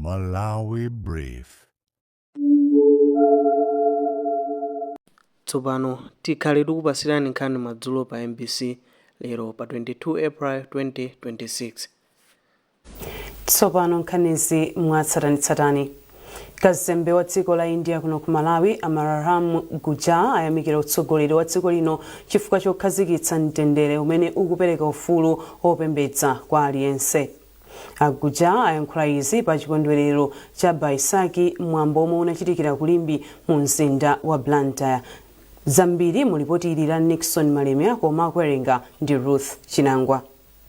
Malawi Brief. Tsopano tikhale tikupasirani nkhani madzulo pa MBC lero pa 22 April 2026. Tsopano nkhanizi mwatsatanitsatani. Kazembe wa dziko la India kuno ku Malawi Amarylis ayamikira utsogoleri wa dziko lino chifukwa chokhazikitsa mtendere umene ukupereka ufulu opembedza kwa aliyense. Guja ayankhula izi pa chikondwerero cha Baisaki mwambo omwe unachitikira kulimbi mu mzinda wa Blantyre. Zambiri mulipoti ili la Nixon Malemya koma akuwerenga ndi Ruth Chinangwa.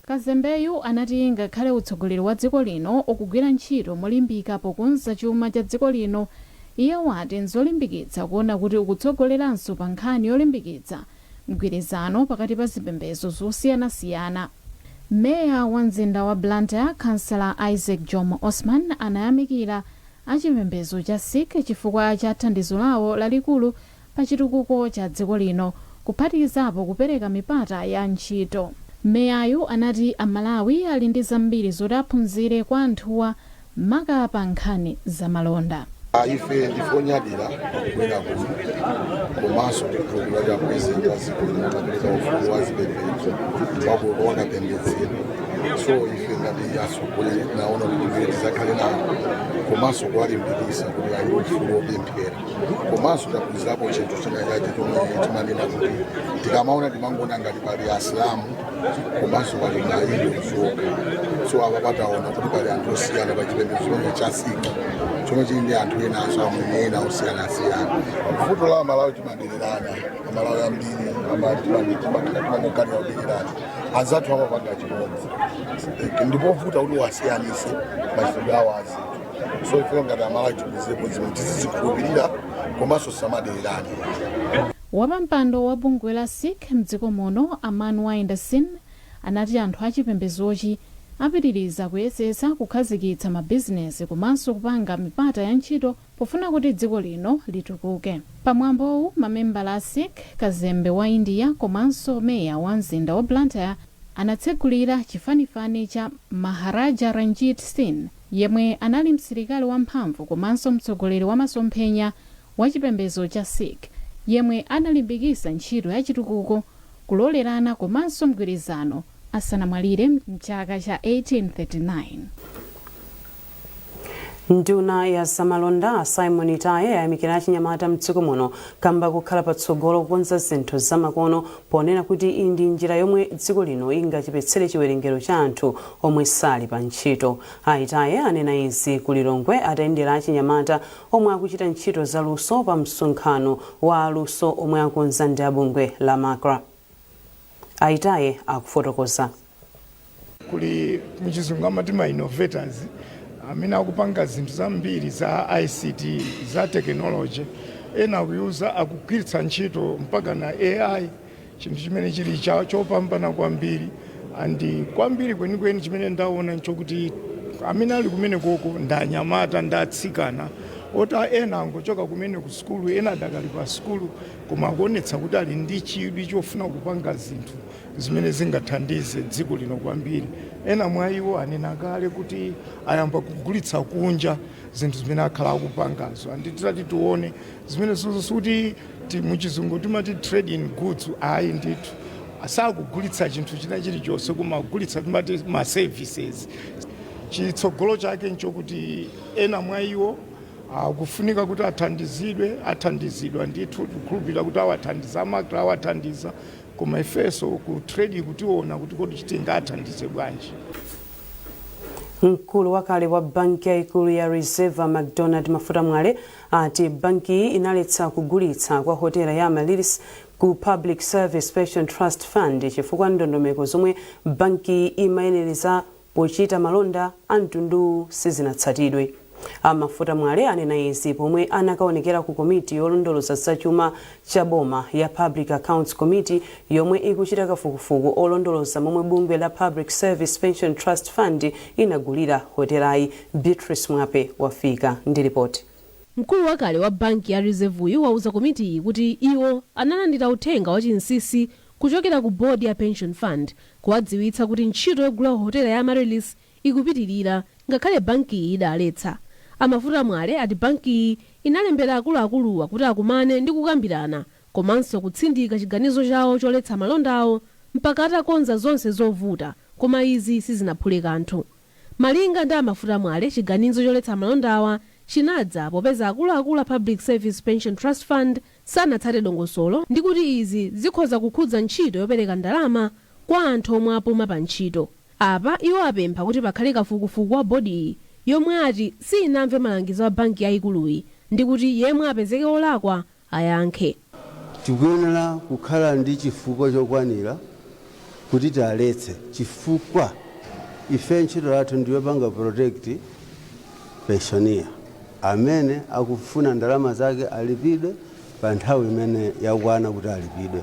Kazembeyu anati ngakhale utsogoleri wa dziko lino ukugwira ntchito molimbika pokonza chuma cha dziko lino, iye wati nzolimbikitsa kuona kuti ukutsogoleranso pa nkhani yolimbikitsa mgwirizano pakati pa zipembedzo zosiyanasiyana. Meya wa mzinda wa Blantyre, Councillor Isaac Jomo Osman, anayamikira achipembedzo cha Sikh chifukwa cha thandizo lawo lalikulu pa chitukuko cha dziko lino, kuphatikizapo kupereka mipata ya ntchito. Meyayu anati Amalawi ali ndi zambiri zoti aphunzire kwa anthuwa maka pa nkhani za malonda. Ife ndifonyadira kukwera kuno komanso tikhulupirira kuti apresidenti azikulu apereka ufulu wa zipembedzo wakuona pembedzero. So ife ngati atsogoleri naona kuti tizakhale nawo komanso kuwalimbikitsa kuti ali ufulu wopemphera. Komanso taphunzirapo chinthu chinachache timanena kuti tikamaona timangoona ngati pali Asilamu komanso pali maIndu zoka. So apa pataona kuti pali anthu osiyana pa chipembedzo cha Sikh chomwe chili ndi anthu ena ena osiyanasiyana. Vuto la Malawi timadererana, Amalawi ambiri timakhalira kudererana. Anzathu amapanga chimodzi. Ndipo vuta kuti wasiyanise machitidwe awo azinthu. So ife ngati Amalawi tizizipo zimene tizizikhulupirira komanso samadererana. Wapampando wa bungwe la Sikh mdziko muno, Amarylis, anati anthu achipembezochi apitiriza kuyesetsa kukhazikitsa mabizinesi komanso kupanga mipata ya ntchito pofuna kuti dziko lino litukuke. Pamwambowu mamembala a Sikh, Kazembe wa India komanso meya wa mzinda wa Blantyre anatsegulira chifanifani cha Maharaja Ranjit Singh, yemwe anali msilikali wamphamvu komanso mtsogoleri wa masomphenya wa chipembedzo cha Sikh, yemwe analimbikitsa ntchito ya chitukuko, kulolerana komanso mgwirizano asanamwalire mchaka cha 1839. Nduna ya zamalonda Simon Itaye ayamikira achinyamata mdziko muno kamba kukhala patsogolo kukonza zinthu zamakono, ponena kuti iyi ndi njira yomwe dziko lino ingachepetsere chiwerengero cha anthu omwe sali pa ntchito. Itaye anena izi ku Lilongwe atayendera achinyamata omwe akuchita ntchito za luso pa msonkhano wa luso omwe akonza ndi abungwe la Makra. Itaye akufotokoza. Kuli muchizungu amati ma innovators amene akupanga zinthu zambiri za ICT za technology, ena kuyuza akugwiritsa ntchito mpaka na AI, chinthu chimene chili chopambana kwambiri. Andi kwambiri kwenikweni chimene ndaona nchokuti amene ali kumene koko ndanyamata ndatsikana ota ena angochoka kumene ku skulu, ena adakali pa skulu koma akuonetsa kuti ali ndi chidwi chofuna kupanga zinthu zimene zingathandize dziko lino kwambiri. Ena mwa iwo anena kale kuti ayamba kugulitsa kunja zinthu zimene akhala akupangazo. Anditati tione zimene suti muchizungu timati trade in goods, ayi ndithu asakugulitsa chinthu china chilichonse koma kugulitsa timati ma services. Chitsogolo chake nchokuti ena mwa iwo kufunika kuti athandizidwa ndithu kukhulupirira kuti awathandiza Makra awathandiza koma ifeso ku trade kutiona kuti kodi chitingathandize bwanji. Mkulu wakale wa banki yaikulu ya Reserve McDonald Mafuta Mwale ati banki inaletsa kugulitsa kwa hotela ya Amarylis ku Public Service Pension Trust Fund chifukwa ndondomeko zomwe banki imayenera pochita malonda amtundu sizinatsatidwe. Mafuta Mwale anena izi pomwe anakaonekera ku komiti yolondoloza zachuma cha boma ya Public Accounts Committee yomwe ikuchita kafukufuku olondoloza momwe bungwe la Public Service Pension Trust Fund inagulira hotelayi. Beatrice Mwape wafika ndi ripoti. Mkulu wakale wa banki ya Reserve wauza komiti kuti iwo analandira uthenga wachinsisi kuchokera ku board ya pension fund kuwadziwitsa kuti ntchito yogula hotela ya Amarylis ikupitirira ngakhale banki idaletsa. Amafuta Mwale ati banki inalembera akuluakuluwa kuti akumane ndi kukambirana komanso kutsindika chiganizo chawo choletsa malondawo mpaka atakonza zonse zovuta, koma izi sizinaphule kanthu. Malinga ndi Amafuta Mwale, chiganizo choletsa malondawa chinadza popeza akuluakulu a Public Service Pension Trust Fund sanatsate dongosolo ndi kuti izi zikhoza kukhudza ntchito yopereka ndalama kwa anthu omwe apuma pa ntchito. Apa iwo apempha kuti pakhale kafukufuku wa bodi yomwe ati sinamve malangizo a banki yayikuluyi ndi kuti yemwe apezeke olakwa ayankhe. Tikuyenera kukhala ndi chifukwa chokwanira kuti taletse, chifukwa ife ntchito yathu ndiyopanga protect pensioner amene akufuna ndalama zake alipidwe pa nthawi imene yakwana kuti alipidwe.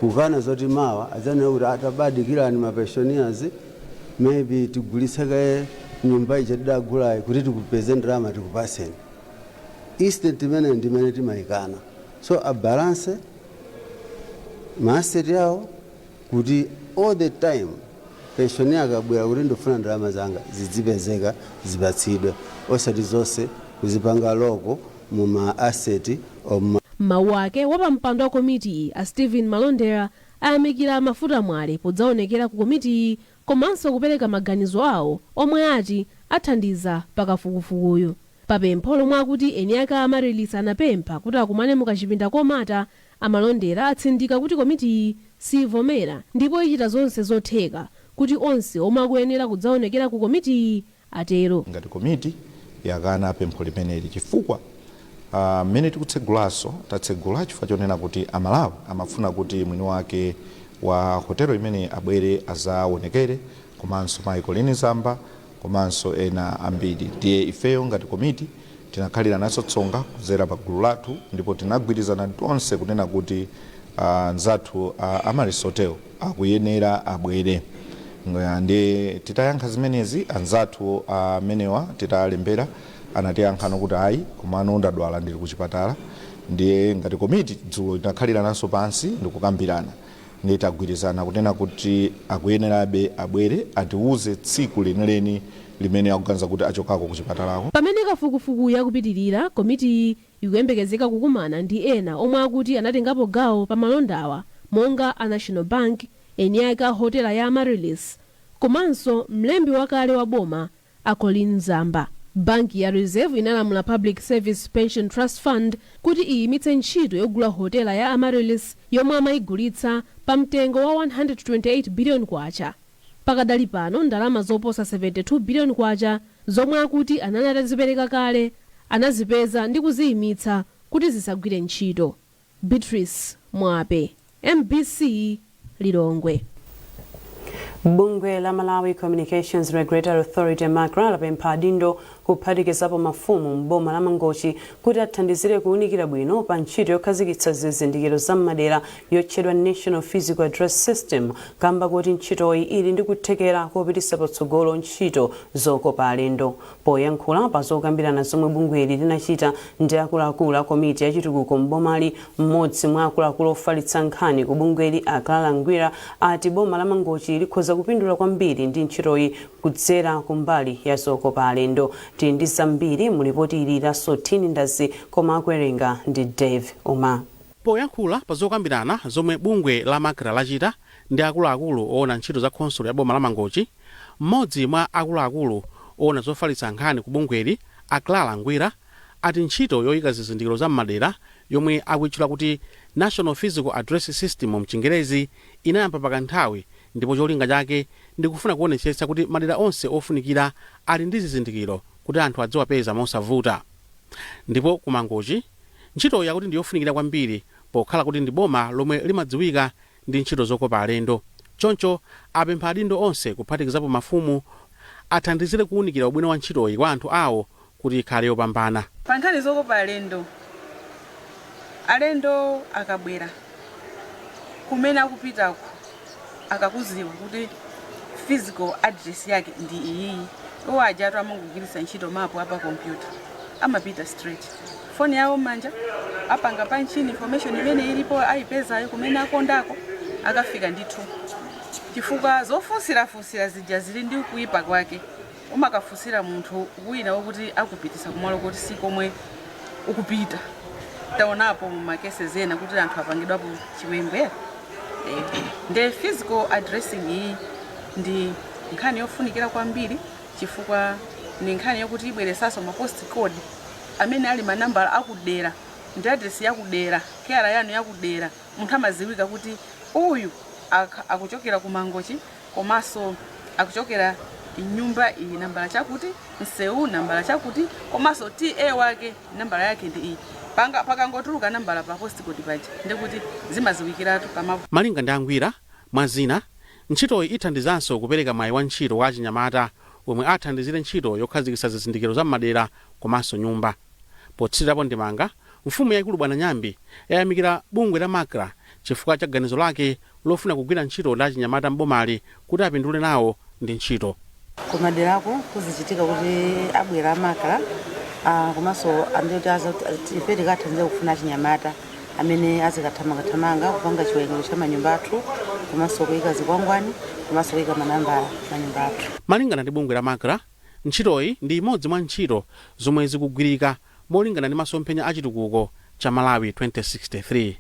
Kukana zoti mawa adzanena kuti atabadikirani ma pensioners maybe tigulitseke nyumba ija tidagulayi kuti tikupeze ndalama tikupaseni. Instead imene ndimene timayikana. So a balance maasset yawo kuti all the time pensioner akabwera kuti ndofuna ndalama zanga zizipezeka zipatsidwe, osati zonse kuzipanga loko mu ma asset mawu ake wapampando wa komiti a Stephen Malondera ayamikira Amafuta Mwale podzaonekera ku komiti komanso kupereka maganizo awo omwe ati athandiza pakafukufukuyu. Papempho lomwe akuti eni ake Amarylis anapempha kuti akumane mukachipinda komata, Amalondera atsindika kuti komiti sivomera ndipo ichita zonse zotheka kuti onse omwe akuyenera kudzaonekera ku komiti atero. Ngati komiti yakana pempho limeneli chifukwa mmene tikutsegulaso tatsegula chifukwa chonena kuti Amalawi amafuna kuti mwini wake wa hotelo imene abwere azaonekere komanso Michael Nzamba komanso ena ambiri. Ndiye ifeyo ngati komiti tinakhalira naso tsonga kudzera pa gulu lathu ndipo tinagwirizana tonse kunena kuti nzathu Amarylis Hotel akuyenera abwere. Ndiye titayankha zimenezi anzathu amenewa titalembera anatiyankha kuti ayi komano ndadwala ndili ku chipatala. Ndiye ngati komiti dzulo tinakhalira naso pansi ndikukambirana ndiye tagwirizana kunena kuti akuyenerabe abwere atiuze tsiku lenileni limene akuganiza kuti achokako ku chipatalako. Pamene kafukufuku yakupitirira, komiti ikuyembekezeka kukumana ndi ena omwe akuti anatengapo gawo pa malondawa monga a National Bank, eni ake a hotela ya Amarylis komanso mlembi wakale wa boma a Nzamba. Banki ya Reserve inalamula Public Service Pension Trust Fund kuti iyimitse ntchito yogula hotela ya Amarylis yomwe amayigulitsa pa mtengo wa 128 billion kwacha. Pakadali pano ndalama zoposa 72 billion kwacha zomwe akuti anali atazipereka kale anazipeza ndi kuziyimitsa kuti zisagwire ntchito. Beatrice Mwape, MBC Lilongwe. Bungwe la Malawi Communications Regulatory Authority MACRA lapempha adindo kuphatikizapo mafumu m'boma la Mangochi kuti athandizire kuwunikira bwino pa ntchito yokhazikitsa zizindikiro za m'madera yotchedwa National Physical Address System, kamba kuti ntchitoyi ili ndi kuthekera kopititsa patsogolo ntchito zokopa alendo. Poyankhula pa zokambirana zomwe bungweli linachita ndi akuluakulu a komiti yachitukuko m'bomali, mmodzi mwa akuluakulu ofalitsa nkhani ku bungweli Akala Ngwira ati boma la Mangochi likhoza kupindula kwambiri ndi ntchitoyi kudzera kumbali ya zokopa alendo. Tindi zambiri mulipoti ili la Sotini Ndazi koma akwerenga ndi Dave Oma. Poyankhula pa zokambirana zomwe bungwe la MACRA lachita ndi akuluakulu oona ntchito za khonsolo ya boma la Mangochi, mmodzi mwa akuluakulu oona zofalitsa nkhani ku bungweli Akala Ngwira ati ntchito yoyika zizindikiro za m'madera yomwe akuyitchula kuti National Physical Address System mchingerezi inayamba pakanthawi ndipo cholinga chake ndi kufuna kuonetsetsa kuti madera onse ofunikira ali ndi zizindikiro kuti anthu adziwapeza mosavuta. Ndipo ku Mangochi ntchito yakuti ndi yofunikira kwambiri pokhala kuti ndi boma lomwe limadziwika ndi ntchito zokopa alendo. Choncho apempha adindo onse kuphatikizapo mafumu athandizire kuwunikira ubwino wa ntchitoyi kwa anthu awo kuti ikhale yopambana. Pa nkhani zokopa alendo akabwera kumene akupitako akakuziwa kuti physical address yake ndi iyi, iwo ajatu amangogwiritsa ntchito mapu apa kompyuta, amapita straight foni yawo manja apanga pa nchini information imene ilipo ayipezayo kumene akondako akafika ndithu. Chifukwa zofunsira zija zili ndi kuipa kwake, umakafusira munthu wina wokuti akupitisa kumalo kuti si komwe ukupita. Taonapo mu makesi ena kuti anthu apangidwapo chiwembe. The physical addressing iyi ndi nkhani yofunikira kwambiri chifukwa ni nkhani yokuti ibweresaso ma post code amene ali manambala akudera ndi address yakudera kera yanu yakudera munthu amaziwika kuti uyu akuchokera ku Mangochi komanso akuchokera inyumba iyi nambala chakuti mseu nambala chakuti komanso TA wake nambala yake ndi iyi pakangotuluka nambala pa post code paja ndikuti zimaziwikiratu kama malinga ndi angwira mwazina ntchitoyi ithandizanso kupereka mwayi wa ntchito wa achinyamata omwe athandizire ntchito yokhazikitsa zizindikiro za madera komanso nyumba. Potsirirapo ndimanga mfumu yaikulu Bwana Nyambi yayamikira bungwe la makra chifukwa cha ganizo lake lofuna kugwira ntchito ndi achinyamata mbomali kuti apindule nawo ndi ntchito. Kumaderako kuzichitika kuti abwera amakra komanso andiyoti ife tikathandiza kufuna achinyamata amene azikathamanga kupanga chiwerengero cha manyumba athu komanso kuyika zikwangwani komanso kuyika manambala manyumba athu. Malingana ndi bungwe la makra ntchitoyi ndi imodzi mwa ntchito zomwe zikugwirika molingana ndi masomphenya achitukuko cha Malawi 2063.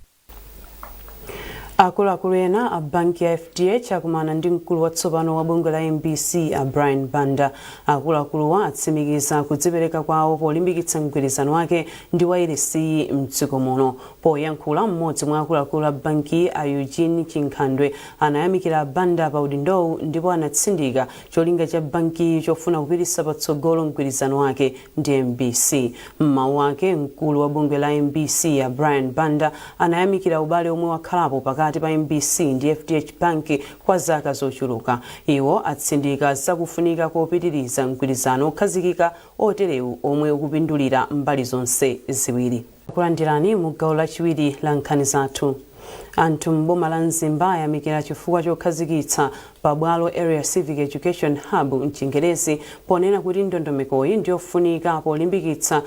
Akuluakulu ena a banki ya FDH akumana ndi mkulu watsopano wa bungwe la MBC Brian Banda. Akuluakuluwa atsimikiza kudzipereka kwawo polimbikitsa mgwirizano wake ndi Amarylis mdziko muno. Poyankhula mmodzi mwa akuluakulu a banki a Eugene Chinkhandwe anayamikira Banda pa udindowu ndipo anatsindika cholinga cha banki chofuna kupititsa patsogolo mgwirizano wake ndi MBC. Mmawu ake mkulu wa bungwe la MBC Brian Banda anayamikira ubale omwe wakhalapo pakati pa MBC ndi FDH Bank kwa zaka zochuluka. Iwo atsindika zakufunika kopitiriza mgwirizano okhazikika oterewu omwe ukupindulira mbali zonse ziwiri. Kulandirani mu gawo lachiwiri la nkhani zathu. Anthu mboma la Mzimba ayamikira chifukwa chokhazikitsa pabwalo Area Civic Education Hub mchingerezi ponena kuti ndondomekoyi ndiyofunika polimbikitsa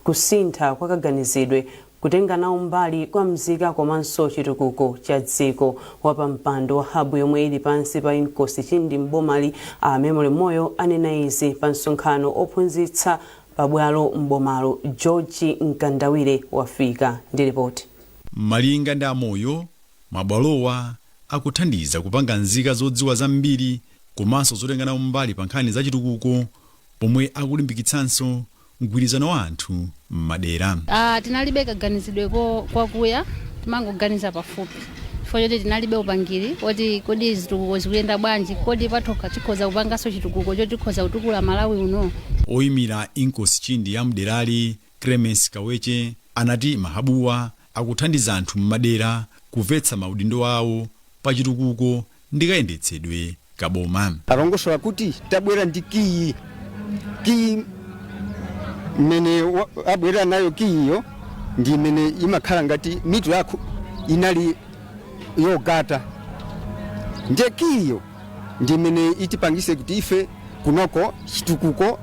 kusintha kwa kaganizidwe kutenga nawo mbali kwa mzika komanso chitukuko cha dziko. Wapampando wa hub yomwe ili pansi pa inkosi chindi mbomali a Memory Moyo anena izi pa msonkhano ophunzitsa pabwalo mbomalo. George Nkandawire wafika ndi ripoti. Malinga ndi amoyo mabwalowa akuthandiza kupanga nzika zodziwa zambiri komanso zotenga nawo mbali pa nkhani za chitukuko pomwe akulimbikitsanso mgwirizano wa anthu m'madera. Tinalibe kaganizidwe kwakuya timangoganiza pafupi chifukwa choti tinalibe upangiri oti kodi zitukuko zikuyenda bwanji, kodi patokha tikhoza kupanganso chitukuko choti tikhoza kutukula Malawi uno. Oyimira inkosi chindi ya mderali Clemens Kaweche anati mahabuwa akuthandiza anthu m'madera kumvetsa maudindo awo pa chitukuko ndi kayendetsedwe kaboma. Alongosola kuti tabwera ndi kiyi mene abwera nayo kiyo ndi mene imakhala ngati mitu yako inali yogata nje kiyo ndi mene itipangise kuti ife kunoko chitukuko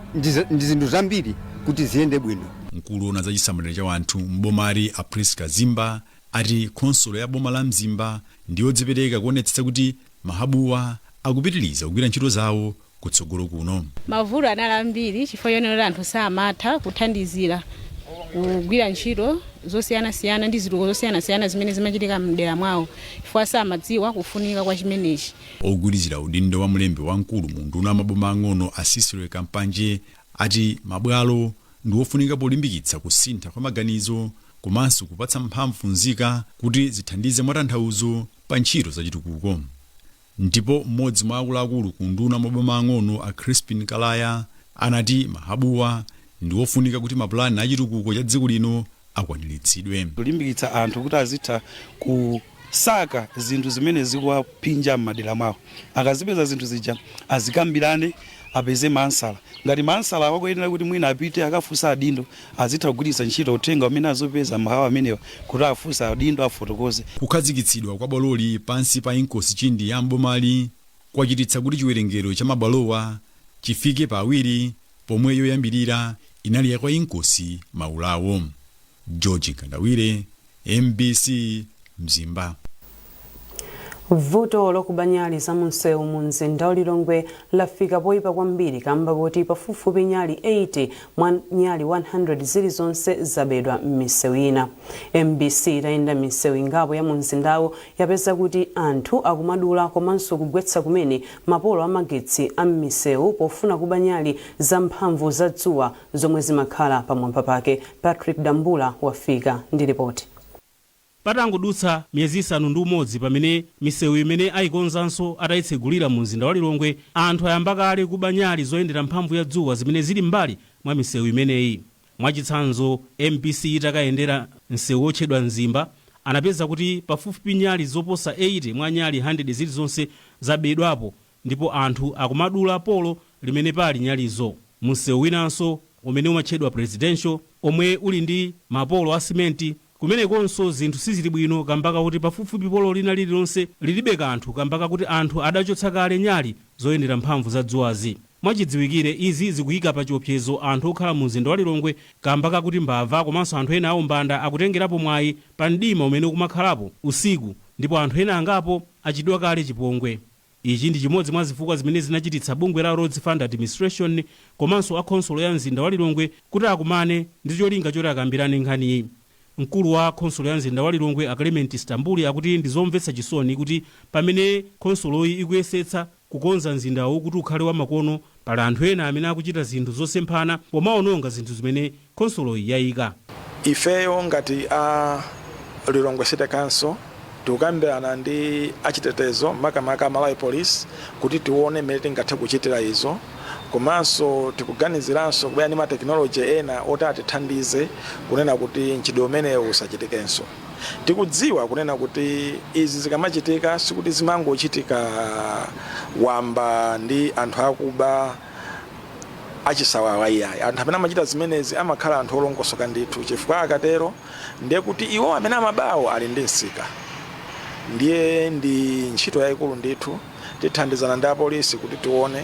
ndi zinthu zambiri kuti ziyende bwino. Mkulu wa zachisamaliro cha anthu mbomari a Priska Zimba ati konsolo ya boma la Mzimba ndiyodzipereka kuonetsetsa kuti mahabuwa akupitiriza kugwira ntchito zawo kutsogolo kuno. Mavuto anali ambiri chifukwa chonera anthu samatha kuthandizira kugwira ntchito zosiyanasiyana ndi zitukuko zosiyanasiyana zimene zimachitika mdera mwawo chifukwa samadziwa kufunika kwa chimenechi. Ogwirizira udindo wa mlembi wamkulu mu nduna maboma ang'ono a Cicero Kampanje ati mabwalo ndi ofunika polimbikitsa kusintha kwa maganizo komanso kupatsa mphamvu nzika kuti zithandize mwatanthauzo pa ntchito za chitukuko. Ndipo mmodzi mwa akuluakulu ku nduna maboma ang'ono a Crispin Kalaya anati mahabuwa ndi ofunika kuti mapulani a chitukuko cha dziko lino akwaniritsidwe. Kulimbikitsa anthu kuti azitha kusaka zinthu zimene zikuwapinja m'madera mwawo. Akazipeza zinthu zija azikambirane apeze mansala. Ngati mansala wakuyenera kuti mwina apite akafunsa adindo azitha kugwiritsa ntchito uthenga umene azopeza mahawa amenewa kuti afunsa adindo afotokoze. Kukhazikitsidwa kwa bwaloli pansi pa inkosi chindi ya mbomali kwachititsa kuti chiwerengero cha mabwalowa chifike pa awiri pomwe yoyambirira inali ya kwa inkosi maulawo. George Nkandawire, MBC Mzimba. Vuto lokuba nyali za munsewu mu mzinda wa Lilongwe lafika poyipa kwambiri kamba kuti pafupifupi nyali 80 mwa nyali 100 zilizonse zabedwa m'misewu ina. MBC itayenda misewu ingapo ya mu mzindawo yapeza kuti anthu akumadula komanso kugwetsa kumene mapolo amagetsi a m'misewu pofuna kuba nyali za mphamvu za dzuwa zomwe zimakhala pamwamba pake. Patrick Dambula wafika ndi ripoti. Patangodutsa miyezi 6 pamene misewu imene ayikonzanso atayitsegulira mu mzinda wa Lilongwe, anthu ayamba kale kuba nyali zoyendera mphamvu ya dzuwa zimene zili mbali mwa misewu imeneyi. Mwachitsanzo, MPC itakayendera msewu wotchedwa Mzimba anapeza kuti pafupifupi nyali zoposa 80 mwa nyali 100 zilizonse zabedwapo, ndipo anthu akumadula polo limene pali nyalizo. Msewu winanso umene umatchedwa Presidential omwe uli ndi mapolo a simenti, kumenekonso zinthu sizili bwino kambaka kuti pafupifupi polo lina lililonse lilibe kanthu kambaka kuti anthu adachotsa kale nyali zoyendera mphamvu za dzuwazi. Mwachidziwikire izi zikuyika pa chiopsezo anthu okhala mu mzinda wa Lilongwe kambaka kuti mbava komanso anthu ena aumbanda akutengerapo mwayi pa mdima umene ukumakhalapo usiku, ndipo anthu ena angapo achidwa kale chipongwe. Ichi ndi chimodzi mwa zifukwa zimene zinachititsa bungwe la Roads Fund Administration komanso akhonsolo ya mzinda wa Lilongwe kuti akumane ndi cholinga choti akambirane nkhaniyi. Mkulu wa khonsolo ya mzinda wa Lilongwe Clement Stambuli akuti ndizomvetsa chisoni kuti pamene khonsoloyi ikuyesetsa kukonza mzindawo kuti ukhale wa makono, pali anthu ena amene akuchita zinthu zosemphana pomaononga zinthu zimene khonsoloyi yayika. Ifeyo ngati a Lilongwe City Council tikukambirana ndi achitetezo makamaka Malawi Police kuti tione mmene tingathe kuchitira izo, komanso tikuganiziranso kubwera ndi matekinoloji ena oti atithandize kunena kuti ntchito umenewu usachitikenso. Tikudziwa kunena kuti izi zikamachitika sikuti zimangochitika wamba ndi anthu akuba achisawawa iyayi. Anthu amene amachita zimenezi amakhala anthu olongosoka ndithu, chifukwa akatero ndiye kuti iwo amene amabawo ali ndi nsika. Ndiye ndi ntchito yayikulu ndithu tithandizana ndi apolisi kuti tione.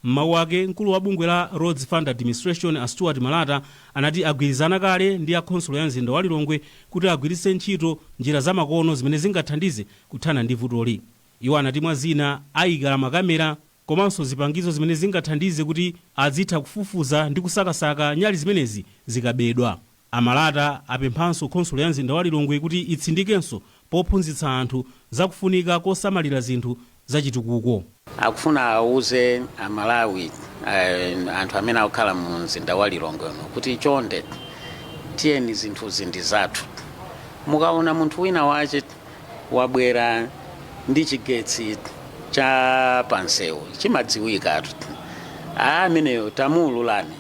M'mawu ake, mkulu wa bungwe la Roads Fund Administration Stuart Malata anati agwirizana kale ndi akhonsolo ya mzinda wa Lilongwe kuti agwiritse ntchito njira zamakono zimene zingathandize kuthana ndi vutoli. Iwo anati mwa zina ayika makamera komanso zipangizo zimene zingathandize kuti azitha kufufuza ndi kusakasaka nyali zimenezi zikabedwa. Amalata apemphanso khonsolo ya mzinda wa Lilongwe kuti itsindikenso pophunzitsa anthu zakufunika kosamalira zinthu zachitukuko. Akufuna auze Amalawi anthu amene akukhala mu mzinda wa Lilongwe kuti chonde tiyeni zinthu zindi zathu. Mukaona munthu wina wache wabwera ndi chigetsi cha pansewu chimadziwika ameneyo tamululani,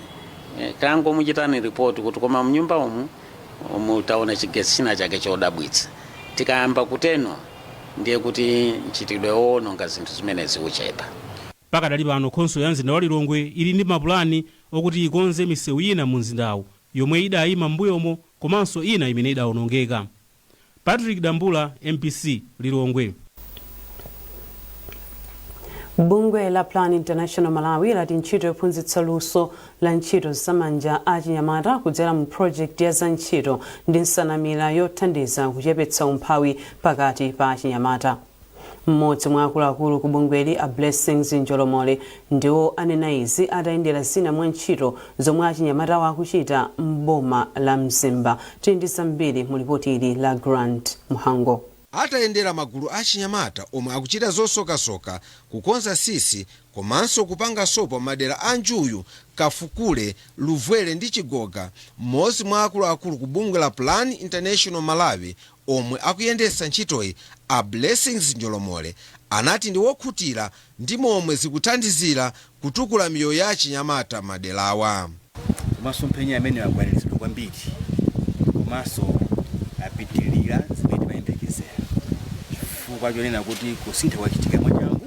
kango muchitani report kuti koma mnyumba umu mutaona chigetsi china chake chodabwitsa. Tikayamba kuteno ndiye kuti nchitidwe owononga zinthu zimene zikuchepa. Pakadali pano khonsolo ya mzinda wa Lilongwe ili ndi mapulani okuti ikonze misewu ina mu mzindawu yomwe idayima m'mbuyomo komanso ina imene idawonongeka. Patrick Dambula, MPC, Lilongwe. Bungwe la Plan International Malawi lati ntchito yophunzitsa luso la ntchito zamanja achinyamata kudzera mu project ya za ntchito ndi nsanamira yothandiza kuchepetsa umphawi pakati pa achinyamata. Mmodzi mwa akuluakulu ku bungweli a Blessings Njolomole ndiwo anena izi atayendera zina mwa ntchito zomwe achinyamata akuchita m'boma la Mzimba. Tindi zambiri mu lipoti ili la Grant Muhango. Atayendera magulu achinyamata omwe akuchita zosokasoka, kukonza sisi komanso kupanga sopo madera a Njuyu, Kafukule, Luvwele ndi Chigoga. Mmodzi mwa akuluakulu ku bungwe la Plan International Malawi omwe akuyendesa ntchitoyi a Blessings Njolomole anati ndi wokhutira ndi momwe zikuthandizira kutukula miyoyo ya achinyamata madelawa. Komanso mpenya amene agwanirizidwa kwambiri komanso apitilira zimene mayembekezera chifukwa chonena kuti kusintha kwachitika mwachangu.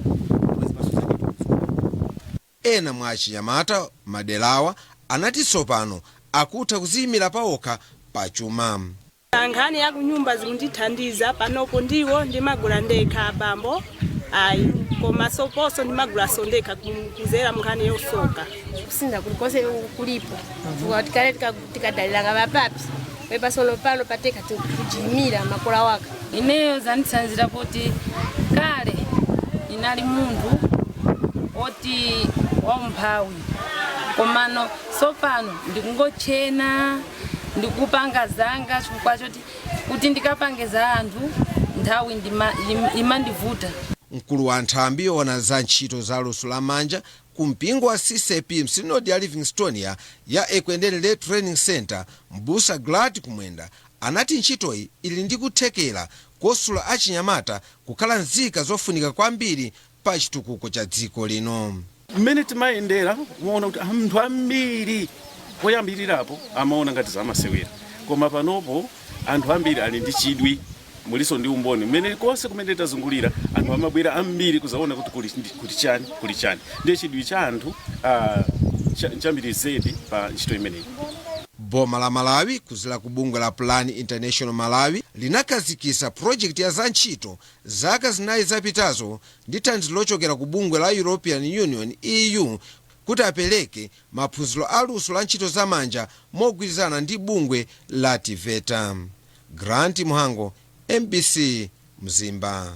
Ena mwa achinyamata madelawa anati tsopano akutha kuziyimira pawokha pachuma. Nkhani ya kunyumba zikundithandiza panopo ndiwo ndimagula ndekha abambo ayi koma soposo ndimagula sondeka kuzera mnkhani yosoka kusinda kulikose kulipo tikale tikadalira kabapapi wepa solo pano pateka kujimira makola waka ineyo zanitsanzira kuti kale inali munthu oti waumphawi komano sopano ndikungochena ndikupanga zanga chifukwa choti kuti ndikapange za anthu nthawi imandivuta. mkulu wa nthambi yoona za ntchito za luso la manja ku mpingo wa CCP msinodi ya Livingstonia ya Ekwendelele Training Center mbusa Glad Kumwenda anati ntchitoyi ili ndi kuthekera kosula achinyamata kukhala nzika zofunika kwambiri pa chitukuko cha dziko lino. Mmene timayendera muona kuti anthu ambiri poyambirirapo amaona ngati zamasewera koma panopo anthu ambiri ali ndi chidwi muliso ndi umboni mmene konse kumene tazungulira anthu amabwera ambiri kuzaona kuti kuli chani ndiye chidwi cha anthu chambiri zedi pa ntchito imeneyi. Boma la Malawi kuzila ku bungwe la Plan International Malawi linakazikisa project ya za ntchito zaka zinayi zapitazo ndi thandizo lochokera ku bungwe la European Union EU kuti apereke maphunziro a luso la ntchito za manja mogwirizana ndi bungwe la TVETA. Grant Muhango, MBC Mzimba.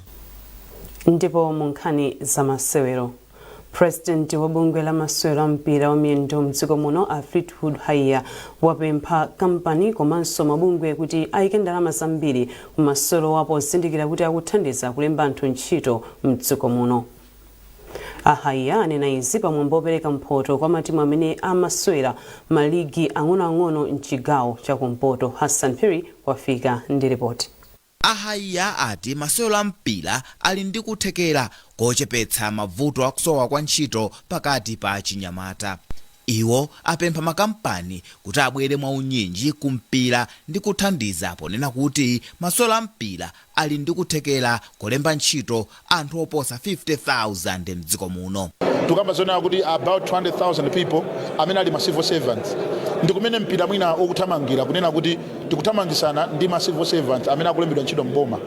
Ndipo munkhani za masewero. President wa bungwe la masewero a mpira wa miyendo mdziko muno a Fleetwood Haya wapempha kampani komanso mabungwe kuti ayike ndalama zambiri ku masewero wapo zindikira kuti akuthandiza kulemba anthu ntchito mdziko muno. Ahaya anena izi pamwambo opereka mphoto kwa matimu amene amasewera maligi ang'onoang'ono mchigawo chakumpoto. Hassan Perry wafika ndi ripoti. Ahaya ati masewero a mpira ali ndi kuthekera kochepetsa mavuto akusowa kwa ntchito pakati pa achinyamata. Iwo apempha makampani kuti abwere mwaunyinji ku mpira ndi kuthandiza ponena kuti masewero a mpira ali ndi kuthekera kulemba ntchito anthu oposa 50,000 mdziko muno. Tukamba zona kuti about 200,000 people amene ali ma civil servants ndikumene mpira mwina okuthamangira kunena kuti tikuthamangisana ndi ma civil servants amene akulembedwa ntchito mboma.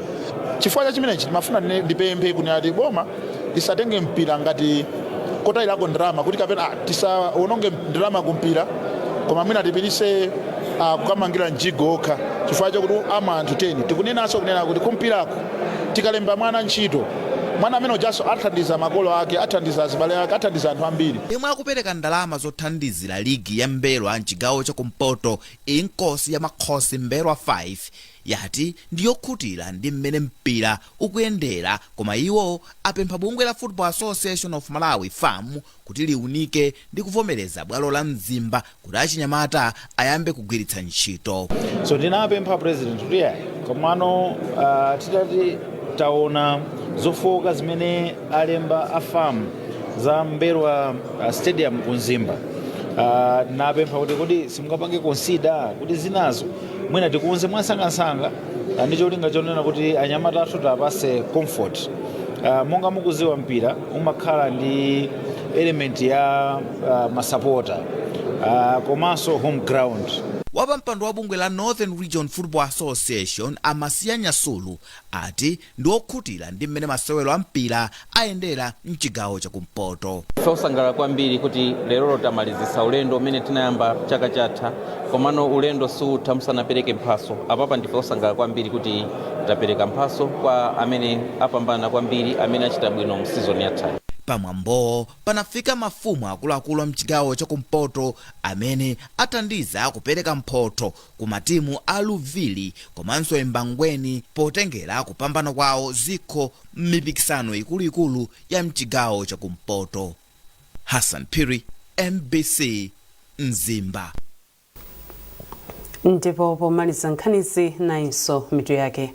Chifukwa cha chimenechi timafuna ndipemphe kunena kuti boma lisatenge mpira ngati kota lako ndrama kuti kapena tisaononge ndrama kumpira koma mwina tipitise kukamangira njigo okha chifukwa chakuti ama anthu 10 tikunenanso kunena kuti kumpirako tikalemba mwana ntchito mwana amene ojaso athandiza makolo ake athandiza azibale ake athandiza anthu ambiri. Yemwe akupereka ndalama zothandizira ligi ya Mberwa mchigawo chakumpoto inkosi ya makhosi Mberwa 5 yati ndiyokhutira ndi mmene mpira ukuyendera koma iwo apempha bungwe la Football Association of Malawi FAM kuti liunike ndi kuvomereza bwalo la Mzimba kuti achinyamata ayambe kugwiritsa ntchito. So ndinapempha president kuti komano titati taona zofoka zimene alemba a FAM za Mberwa stadium ku Mzimba. Napempha kuti simungapange consider kuti zinazo mwina tikuunze mwasangasanga ndi cholinga chonena kuti anyamata athu tapase comfort. Monga mukuziwa mpira umakhala ndi element ya masapota komanso home ground. Wapampando wa bungwe la Northern Region Football Association Amasiya Nyasulu ati ndiokhutira ndi mmene masewero a mpira ayendera mchigawo chakumpoto. Tosangala kwambiri kuti lero tamalizisa ulendo umene tinayamba chaka chatha komano ulendo suutha musanapereke mphaso. Apapa ndife osangala kwambiri kuti tapereka mphaso kwa amene apambana kwambiri amene achita bwino mu season yatha. Pamwambo panafika mafumu akuluakulu a mchigawo chakumpoto amene athandiza kupereka mphoto ku matimu a Luvili komanso Embangweni potengera kupambana kwawo zikho m'mipikisano ikuluikulu ya mchigawo chakumpoto. Hassan Piri, MBC Mzimba. Ndipo pomaliza nkhanizi nainso mitu yake.